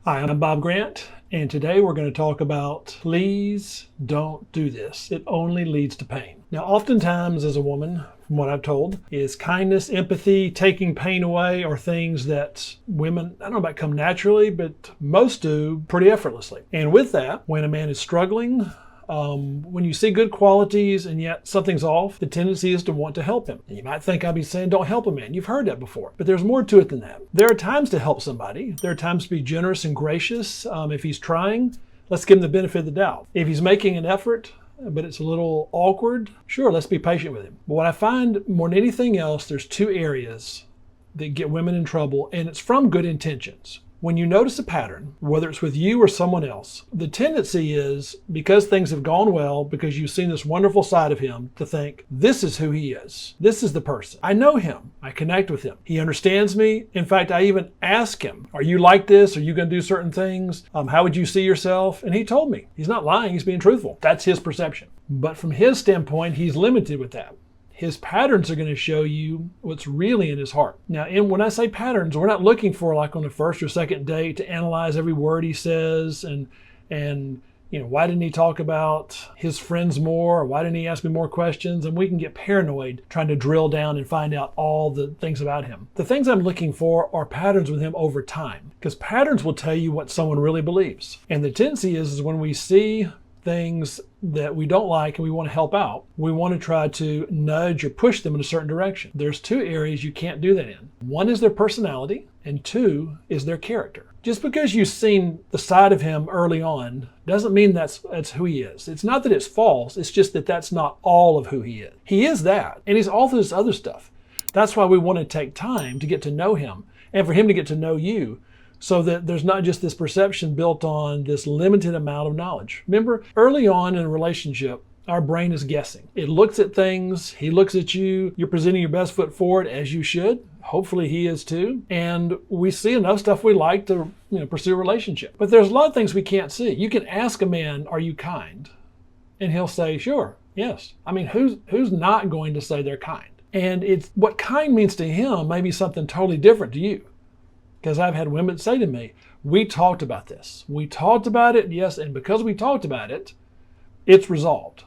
Hi, I'm Bob Grant, and today we're going to talk about please don't do this. It only leads to pain. Now, oftentimes as a woman, from what I've told, is kindness, empathy, taking pain away are things that women, I don't know about come naturally, but most do pretty effortlessly. And with that, when a man is struggling, when you see good qualities and yet something's off, the tendency is to want to help him. And you might think I'd be saying don't help a man. You've heard that before. But there's more to it than that. There are times to help somebody. There are times to be generous and gracious. If he's trying, let's give him the benefit of the doubt. If he's making an effort, but it's a little awkward, sure, let's be patient with him. But what I find more than anything else, there's two areas that get women in trouble, and it's from good intentions. When you notice a pattern, whether it's with you or someone else, the tendency is, because things have gone well, because you've seen this wonderful side of him, to think, this is who he is. This is the person. I know him. I connect with him. He understands me. In fact, I even ask him, are you like this? Are you going to do certain things? How would you see yourself? And he told me. He's not lying. He's being truthful. That's his perception. But from his standpoint, he's limited with that. His patterns are going to show you what's really in his heart. Now, when I say patterns, we're not looking for, like on the first or second date, to analyze every word he says and why didn't he talk about his friends more, or why didn't he ask me more questions? And we can get paranoid trying to drill down and find out all the things about him. The things I'm looking for are patterns with him over time, because patterns will tell you what someone really believes. And the tendency is when we see things that we don't like and we want to help out, we want to try to nudge or push them in a certain direction. There's two areas you can't do that in. One is their personality, and two is their character. Just because you've seen the side of him early on doesn't mean that's who he is. It's not that it's false, it's just that that's not all of who he is. He is that, and he's all this other stuff. That's why we want to take time to get to know him and for him to get to know you, so that there's not just this perception built on this limited amount of knowledge. Remember, early on in a relationship, our brain is guessing. It looks at things, he looks at you, you're presenting your best foot forward, as you should. Hopefully he is too. And we see enough stuff we like to pursue a relationship. But there's a lot of things we can't see. You can ask a man, are you kind? And he'll say, sure, yes. I mean, who's not going to say they're kind? And it's what kind means to him may be something totally different to you. Because I've had women say to me, we talked about this. We talked about it, yes, and because we talked about it, it's resolved.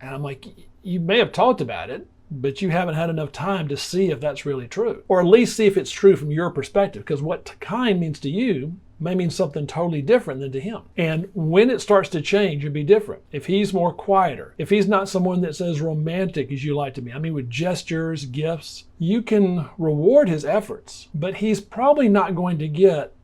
And I'm like, you may have talked about it, but you haven't had enough time to see if that's really true. Or at least see if it's true from your perspective, because what kind means to you may mean something totally different than to him. And when it starts to change and be different, if he's more quieter, if he's not someone that's as romantic as you like to be, I mean with gestures, gifts, you can reward his efforts, but he's probably not going to get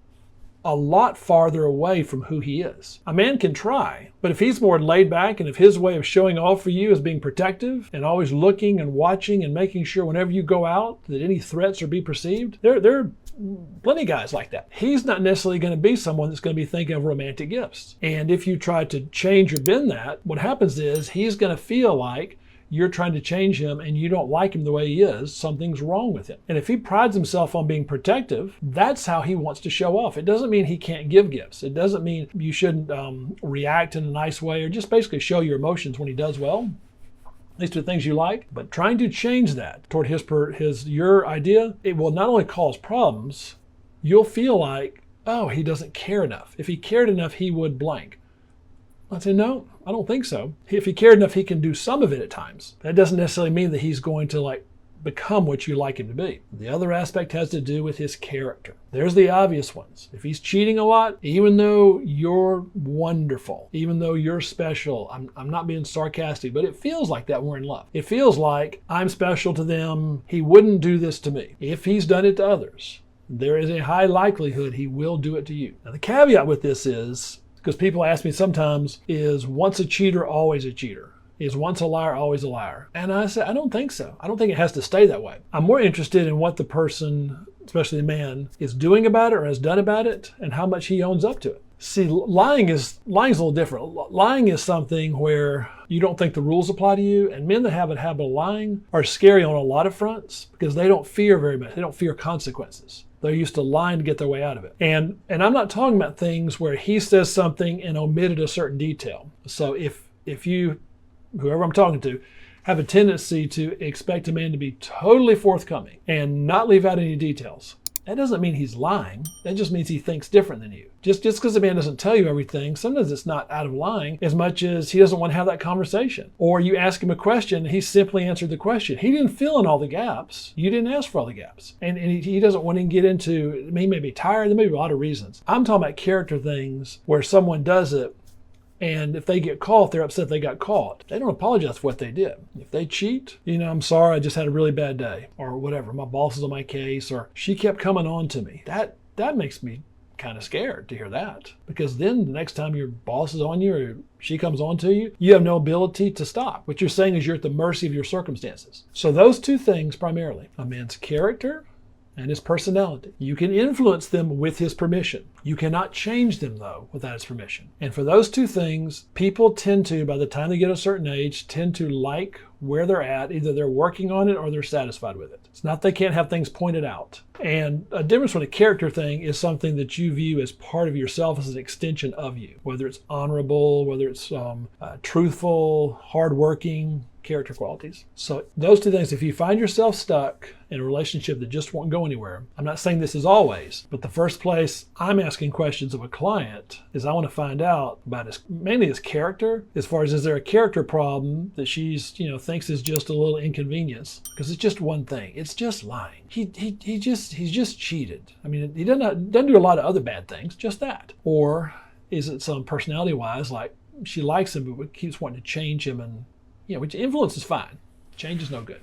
a lot farther away from who he is. A man can try, but if he's more laid back and if his way of showing off for you is being protective and always looking and watching and making sure whenever you go out that any threats are be perceived, there are plenty of guys like that. He's not necessarily going to be someone that's going to be thinking of romantic gifts. And if you try to change or bend that, what happens is he's going to feel like you're trying to change him and you don't like him the way he is, something's wrong with him. And if he prides himself on being protective, that's how he wants to show off. It doesn't mean he can't give gifts. It doesn't mean you shouldn't react in a nice way or just basically show your emotions when he does well. These are the things you like, but trying to change that toward your idea, it will not only cause problems, you'll feel like, oh, he doesn't care enough. If he cared enough, he would blank. I'd say, no, I don't think so. If he cared enough, he can do some of it at times. That doesn't necessarily mean that he's going to become what you like him to be. The other aspect has to do with his character. There's the obvious ones. If he's cheating a lot, even though you're wonderful, even though you're special, I'm not being sarcastic, but it feels like that when we're in love. It feels like I'm special to them. He wouldn't do this to me. If he's done it to others, there is a high likelihood he will do it to you. Now the caveat with this is, because people ask me sometimes, is once a cheater, always a cheater? Is once a liar, always a liar? And I say, I don't think so. I don't think it has to stay that way. I'm more interested in what the person, especially the man, is doing about it or has done about it and how much he owns up to it. See, lying is a little different. Lying is something where you don't think the rules apply to you, and men that have a habit of lying are scary on a lot of fronts because they don't fear very much. They don't fear consequences. They're used to lying to get their way out of it. And I'm not talking about things where he says something and omitted a certain detail. So if you, whoever I'm talking to, have a tendency to expect a man to be totally forthcoming and not leave out any details, That doesn't mean he's lying. That just means he thinks different than you. Just because a man doesn't tell you everything, sometimes it's not out of lying as much as he doesn't want to have that conversation. Or you ask him a question and he simply answered the question. He didn't fill in all the gaps. You didn't ask for all the gaps. And he doesn't want to get into, he may be tired. There may be a lot of reasons. I'm talking about character things where someone does it, and if they get caught, they're upset they got caught. They don't apologize for what they did. If they cheat, I'm sorry, I just had a really bad day, or whatever. My boss is on my case, or she kept coming on to me. That makes me kind of scared to hear that, because then the next time your boss is on you or she comes on to you, you have no ability to stop. What you're saying is you're at the mercy of your circumstances. So those two things primarily, a man's character and his personality. You can influence them with his permission. You cannot change them, though, without his permission. And for those two things, people tend to, by the time they get a certain age, tend to like where they're at. Either they're working on it or they're satisfied with it. It's not they can't have things pointed out. And a difference with a character thing is something that you view as part of yourself, as an extension of you. Whether it's honorable, whether it's truthful, hardworking, character qualities. So those two things, if you find yourself stuck in a relationship that just won't go anywhere, I'm not saying this is always, but the first place I'm asking questions of a client is I want to find out about mainly his character, as far as, is there a character problem that she's, thinks is just a little inconvenience? Because it's just one thing. It's just lying. He's just cheated. I mean, he doesn't do a lot of other bad things, just that. Or is it some personality wise, like she likes him but keeps wanting to change him, and which influence is fine. Change is no good.